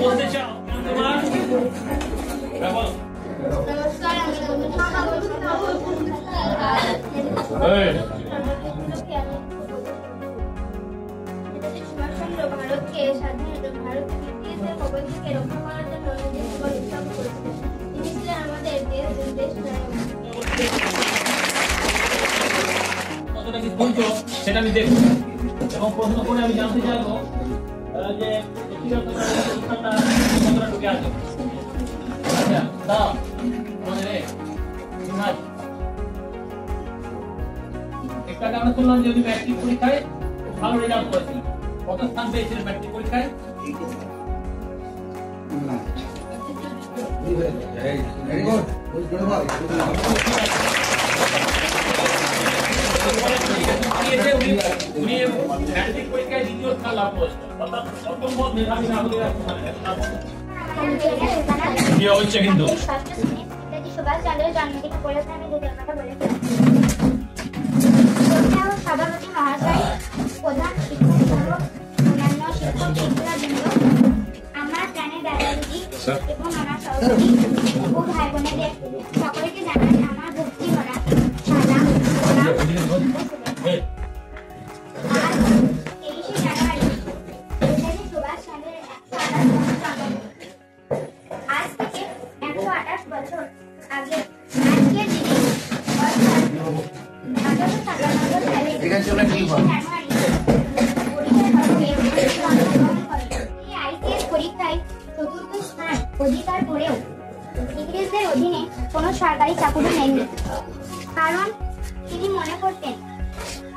বলতে চাও তোমার বলো। নমস্কার, আমি সুভাষচন্দ্র ভারতকে স্বাধীনতা ভারতকে ব্রিটিশদের কবল থেকে রক্ষা করার জন্য নিজের জীবন উৎসর্গ করেছিলেন। তিনি ছিলেন আমাদের দেশ নায়ক। কতটা কি শুনছো সেটা আমি দেখবো এবং প্রশ্ন করে আমি জানতে চাইবো যে কতটা ঢুকে আছে। আচ্ছা দাও একটা আমরা শুনলাম যে উনি ম্যাট্রিক পরীক্ষায় ভালো রেজাল্ট করেছিলেন। কত স্থান পেয়েছিলেন ম্যাট্রিক পরীক্ষায়? উনি ম্যাট্রিক পরীক্ষায় দ্বিতীয় স্থান লাভ করেছেন, অর্থাৎ প্রথম মেধাবী না হলে কি হচ্ছে কিন্তু সুভাষচন্দ্রের জন্মদিন উপলক্ষে আমি দুটোর কথা বলেছি। সভাপতি মহাশয়, প্রধান শিক্ষক সহ অন্যান্য শিক্ষক শিক্ষিকাবৃন্দ, আমার প্রাণের দাদা দিদি এবং আমার সহযোগী ও ভাই বোনেদের সকলকে জানাই আমার ভক্তি ভরা সালাম ও শুভেচ্ছা। আজ 23শে জানুয়ারি নেতাজি সুভাষচন্দ্রের 128তম জন্মদিন। আজ থেকে 128 বছর আগে আজকের দিনে অর্থাৎ 1897 সালে 23শে জানুয়ারি আইসিএস পরীক্ষায় চতুর্থ স্থান অধিকার করেও ইংরেজদের অধীনে কোনো সরকারি চাকরি নেননি, কারণ তিনি মনে করতেন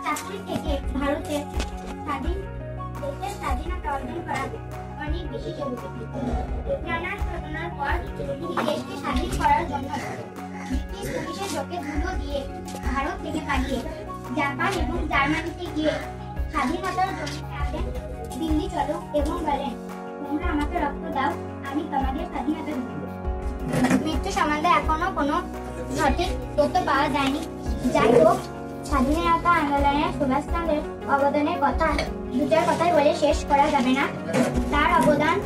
চাকরি থেকে ভারতের দেশের স্বাধীনতা অর্জন করা অনেক বেশি জরুরি। নানা ঘটনার পর তিনি দেশকে স্বাধীন করার জন্য ব্রিটিশ পুলিশের চোখে ধুলো দিয়ে ভারত থেকে পালিয়ে জাপান এবং জার্মানিতে গিয়ে স্বাধীনতার জন্য আসেন দিল্লি চলো এবং বলেন, তোমরা আমাকে রক্ত দাও, আমি তোমাদের স্বাধীনতা দেব। মৃত্যু সম্বন্ধে এখনো কোনো সঠিক তথ্য পাওয়া যায়নি। যাই হোক, স্বাধীনতা আন্দোলনে সুভাষচন্দ্রের অবদানের কথা দুটার কথাই বলে শেষ করা যাবে না। তার অবদান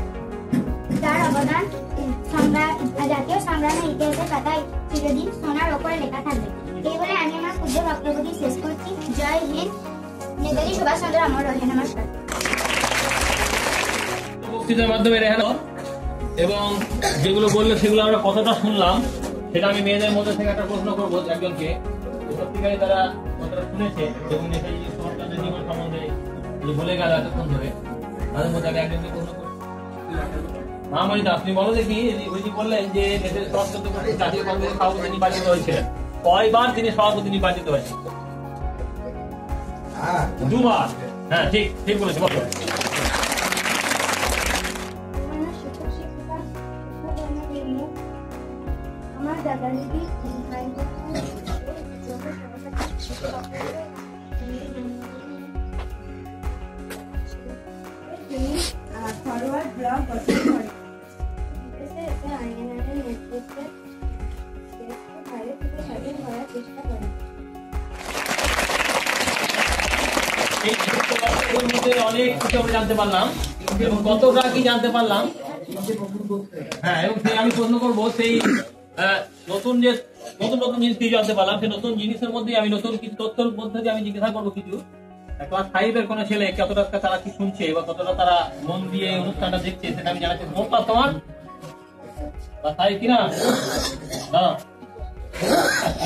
জাতীয় সংগ্রামের ইতিহাসের পাতায় চিরদিন সোনার ওপরে লেখা থাকবে। এই বলে আমি আমার ক্ষুদ্র বক্তব্যটি শেষ করছি। জয় হিন্দ, নেতাজি সুভাষচন্দ্র অমর রহে। নমস্কার। বক্তৃতার মাধ্যমে রেহানো এবং যেগুলো বললো সেগুলো আমরা কতটা শুনলাম সেটা আমি মেয়েদের মধ্যে থেকে একটা প্রশ্ন করবো একজনকে, সত্যিকারে তারা কতটা শুনেছে এবং নেতাজি সুভাষচন্দ্রের জীবন সম্বন্ধে যে বলে গেল এতক্ষণ ধরে, তাদের মধ্যে আমি একজনকে প্রশ্ন করবো। মহামণিদা, আপনি বলো দেখি, ওই যে বললেন যে নেতাজি সুভাষচন্দ্র জাতীয় কংগ্রেসের সভাপতি নির্বাচিত হয়েছিলেন, কয়বার তিনি সভাপতি নির্বাচিত হয়েছেন? 2বার। হ্যাঁ, ঠিক ঠিক বলেছে, বলো। আমার দাদা দিদি ফরওয়ার্ড ব্লক গঠন করে নেতৃত্বে ভারত থেকে স্বাধীন করার চেষ্টা করে। অনেক কিছু আমরা জানতে পারলাম এবং কতটা কি জানতে পারলাম। হ্যাঁ, এবং আমি প্রশ্ন করবো সেই নতুন জিনিস কি জানতে পারলাম, সেই নতুন জিনিসের মধ্যে আমি নতুন কিছু তথ্যের মধ্যে আমি জিজ্ঞাসা করবো কিছু। ক্লাস 5 এর কোনো ছেলে কতটা তারা কি শুনছে বা কতটা তারা মন দিয়ে অনুষ্ঠানটা দেখছে সেটা আমি জানাচ্ছি। কোন ক্লাস তোমার? ক্লাস 5 কিনা?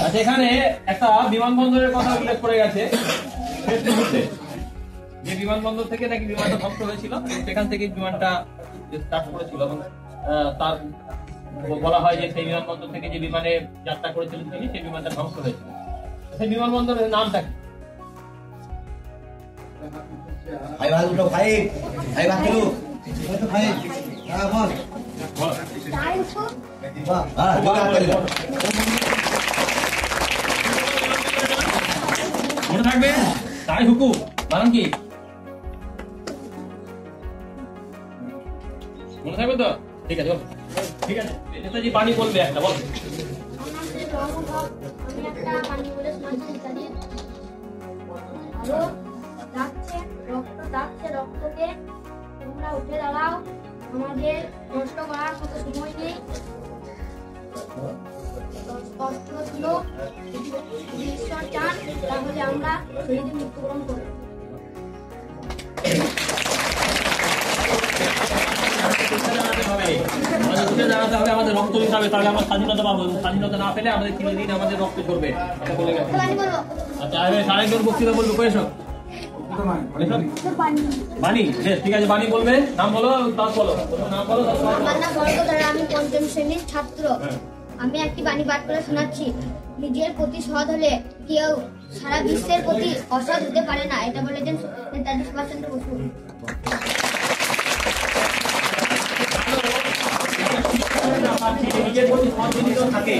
আচ্ছা, এখানে একটা বিমানবন্দরের কথা উল্লেখ করে গেছে যে বিমানবন্দর থেকে নাকি বিমানটা ধ্বংস হয়েছিল, সেখান থেকে বিমানটা স্টার্ট করেছিল এবং তার বলা হয় যে সেই বিমানবন্দর থেকে যে বিমানে যাত্রা করেছিলেন তিনি, সেই বিমানটা ধ্বংস হয়েছিল। সেই বিমানবন্দরের নামটা কি? মনে থাকবে? তাই হুকুম বানান কি মনে থাকবে তো? ঠিক আছে, ঠিক আছে। নেতাজি বাণী বলবে একটা, বল। রক্তকে তোমরা উঠে দাঁড়াও, আমাদের নষ্ট করার মতো সময় নেই। স্পষ্ট ছিল যদি ঈশ্বর চান তাহলে আমরা শহীদের মৃত্যুবরণ করব। জানাতে হবে আমাদের রক্ত দিতে হবে, তাহলে আমরা স্বাধীনতা পাবো। স্বাধীনতা না পেলে আমাদের চিরদিন আমাদের রক্ত করবে। আচ্ছা, আরেকজন বক্তৃতা বলবে, কয়েস বাণী। ঠিক আছে, বাণী বলবে। নাম বলো, তার বলো, নাম বলো। আমার নাম বরকতরা, আমি পঞ্চম শ্রেণীর ছাত্র। আমি একটি বাণী পাঠ করে শোনাচ্ছি। নিজের প্রতি সৎ হলে কেউ সারা বিশ্বের প্রতি অসৎ হতে পারে না। এটা বলেছেন নেতাজি সুভাষচন্দ্র বসু। নিজের প্রতি সৎ যদি থাকে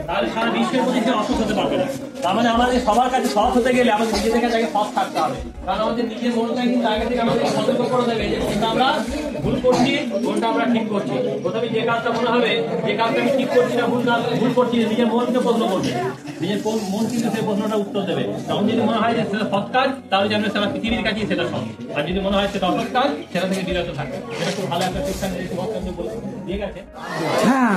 তাহলে সারা বিশ্বের প্রতি সে অসৎ হতে পারবে না। তার মানে আমাদের সবার কাছে সৎ হতে গেলে আমাদের নিজেদের কাছে আগে সৎ থাকতে হবে। কারণ আমাদের নিজের মনটা কিন্তু আগে থেকে আমাদের সতর্ক করে দেবে যে কোনটা আমরা ভুল করছি, কোনটা আমরা ঠিক করছি। প্রথমে যে কাজটা মনে হবে যে কাজটা আমি ঠিক করছি না, ভুল করছি, নিজের মনকে প্রশ্ন করবে। নিজের মন কিন্তু সেই প্রশ্নটা উত্তর দেবে। তখন যদি মনে হয় যে সেটা সৎ কাজ, তাহলে যেন সারা পৃথিবীর কাছেই সেটা সৎ। আর যদি মনে হয় সেটা অসৎ কাজ, সেটা থেকে বিরত থাকবে। এটা খুব ভালো একটা শিক্ষা দিয়ে গেছে। হ্যাঁ